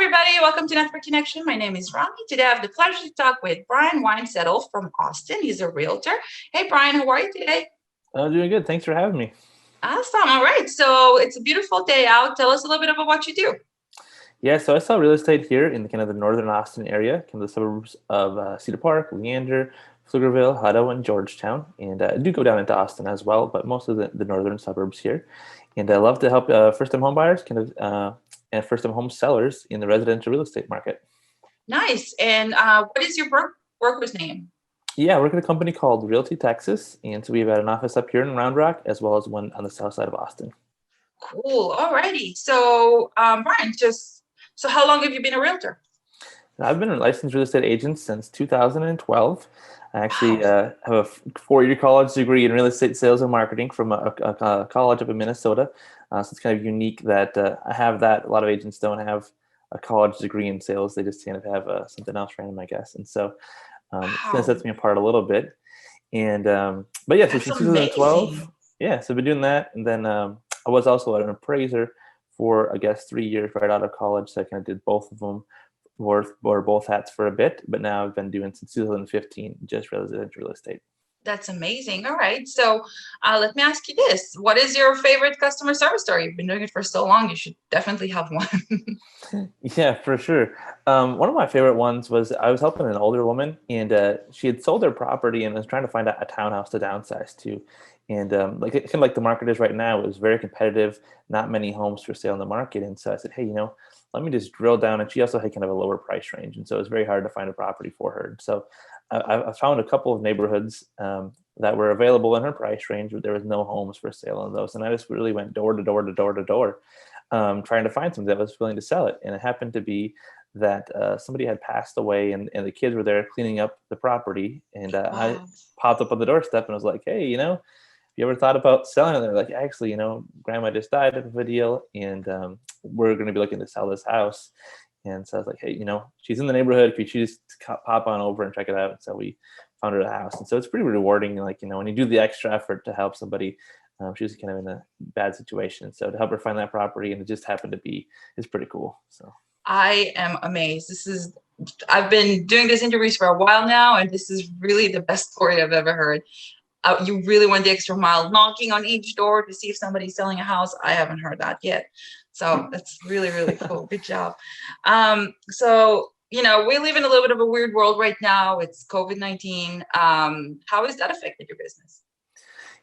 everybody. Welcome to Network Connection. My name is Roni. Today, I have the pleasure to talk with Brian Weinzetl from Austin. He's a realtor. Hey, Brian, how are you today? Oh, doing good. Thanks for having me. Awesome. All right. So it's a beautiful day out. Tell us a little bit about what you do. Yeah, so I sell real estate here in kind of the northern Austin area, kind of the suburbs of Cedar Park, Leander, Pflugerville, Hutto, and Georgetown. And I do go down into Austin as well, but most of the northern suburbs here. And I love to help first-time home buyers and first-time home sellers in the residential real estate market. Nice. And what is your broker's name? Yeah, I work at a company called Realty Texas, and so we've got an office up here in Round Rock as well as one on the south side of Austin. Cool. All righty. So, Brian, so how long have you been a realtor? I've been a licensed real estate agent since 2012. I actually Wow. have a four-year college degree in real estate sales and marketing from a college up in Minnesota. So it's kind of unique that I have that. A lot of agents don't have a college degree in sales. They just kind of have something else random, I guess. And so it kind of Wow. sets me apart a little bit. And but yeah, so That's since 2012, amazing. yeah, so I've been doing that. And then I was also an appraiser for, I guess, 3 years right out of college. So I kind of did both of them, wore both hats for a bit. But now I've been doing since 2015 just residential real estate. That's amazing. All right. So let me ask you this. What is your favorite customer service story? You've been doing it for so long. You should definitely have one. Yeah, for sure. One of my favorite ones was I was helping an older woman, and she had sold her property and was trying to find a townhouse to downsize to. And kind of like the market is right now, it was very competitive, not many homes for sale in the market. And so I said, hey, let me just drill down. And she also had kind of a lower price range, and so it was very hard to find a property for her. So I found a couple of neighborhoods that were available in her price range, but there was no homes for sale in those. And I just really went door to door to door to door trying to find somebody that was willing to sell it. And it happened to be that somebody had passed away and the kids were there cleaning up the property. And I Wow. popped up on the doorstep and was like, hey, have you ever thought about selling it? They're like, actually, grandma just died of a deal and we're going to be looking to sell this house. And so I was like, hey, she's in the neighborhood. If you choose to pop on over and check it out. And so we found her a house. And so it's pretty rewarding. Like, when you do the extra effort to help somebody, she was kind of in a bad situation. So to help her find that property, and it just happened to be, it's pretty cool. So I am amazed. I've been doing these interviews for a while now, and this is really the best story I've ever heard. You really went the extra mile, knocking on each door to see if somebody's selling a house. I haven't heard that yet. So that's really, really cool. Good job. We live in a little bit of a weird world right now. It's COVID-19. How has that affected your business?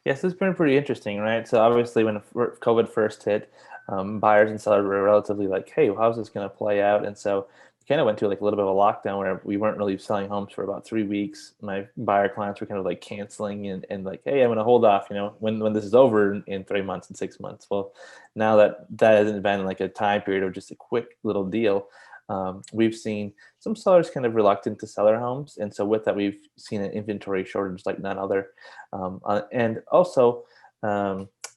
yes, it's been pretty interesting, right? So obviously when COVID first hit, buyers and sellers were relatively like, hey, well, how's this going to play out? And so we kind of went to like a little bit of a lockdown where we weren't really selling homes for about 3 weeks. My buyer clients were kind of like canceling and like, hey, I'm going to hold off, when this is over in 3 months and 6 months. Well, now that hasn't been like a time period of just a quick little deal. We've seen some sellers kind of reluctant to sell their homes. And so with that, we've seen an inventory shortage like none other. And also,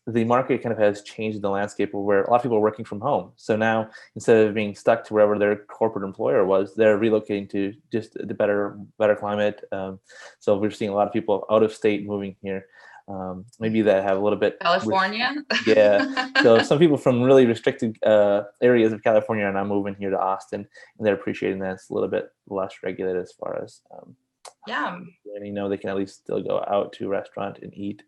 the market kind of has changed in the landscape where a lot of people are working from home. So now instead of being stuck to wherever their corporate employer was, they're relocating to just the better climate. So we're seeing a lot of people out of state moving here. Maybe that have a little bit, California? yeah. So some people from really restricted areas of California are now moving here to Austin, and they're appreciating that it's a little bit less regulated as far as, Yeah. they can at least still go out to a restaurant and eat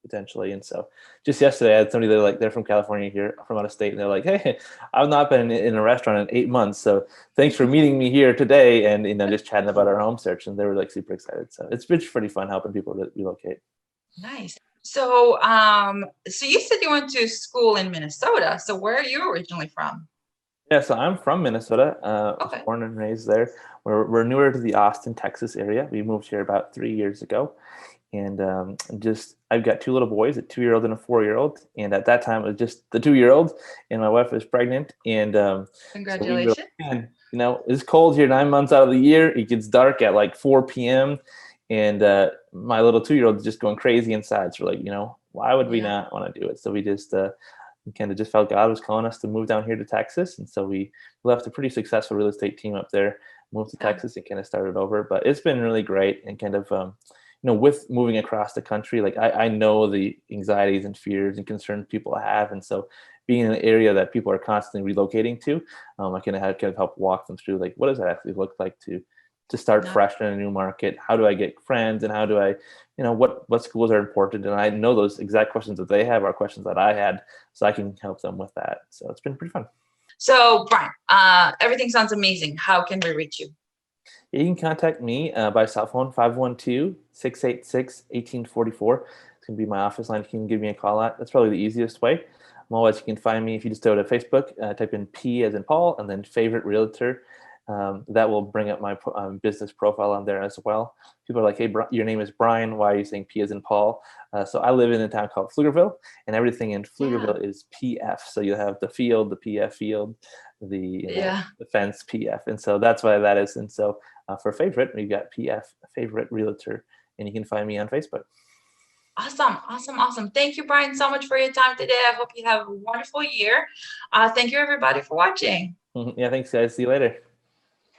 potentially. And so just yesterday, I had somebody they're from California here, from out of state, and they're like, hey, I've not been in a restaurant in 8 months, so thanks for meeting me here today, and just chatting about our home search, and they were like super excited. So it's been pretty fun helping people relocate. Nice. So you said you went to school in Minnesota. So where are you originally from? Yeah, so I'm from Minnesota. I was Okay. born and raised there. We're newer to the Austin, Texas area. We moved here about 3 years ago, and I've got two little boys, a 2-year-old and a 4-year-old. And at that time, it was just the 2-year-old, and my wife was pregnant, and so we were like, Congratulations. man, it's cold here 9 months out of the year. It gets dark at like 4 p.m. And my little 2-year-old is just going crazy inside. So we're like, why would we Yeah. not want to do it? So we kind of just felt God was calling us to move down here to Texas. And so we left a pretty successful real estate team up there, moved to Yeah. Texas and kind of started over. But it's been really great. And kind of, with moving across the country, like I know the anxieties and fears and concerns people have. And so being in an area that people are constantly relocating to, I can kind of help walk them through, like, what does that actually look like to start Yeah. fresh in a new market? How do I get friends, and how do I, what schools are important? And I know those exact questions that they have are questions that I had, so I can help them with that. So it's been pretty fun. So Brian, everything sounds amazing. How can we reach you? You can contact me by cell phone, 512-686-1844. It's going to be my office line. You can give me a call at. That's probably the easiest way. Otherwise, you can find me if you just go to Facebook, type in P as in Paul, and then favorite realtor. That will bring up my business profile on there as well. People are like, hey, your name is Brian. Why are you saying P as in Paul? So I live in a town called Pflugerville, and everything in Pflugerville is PF. So you have the field, the PF field, the fence PF. And so that's why that is. And so for favorite, we've got PF, favorite realtor, and you can find me on Facebook. Awesome, awesome, awesome. Thank you, Brian, so much for your time today. I hope you have a wonderful year. Thank you, everybody, for watching. Yeah, thanks, guys. See you later.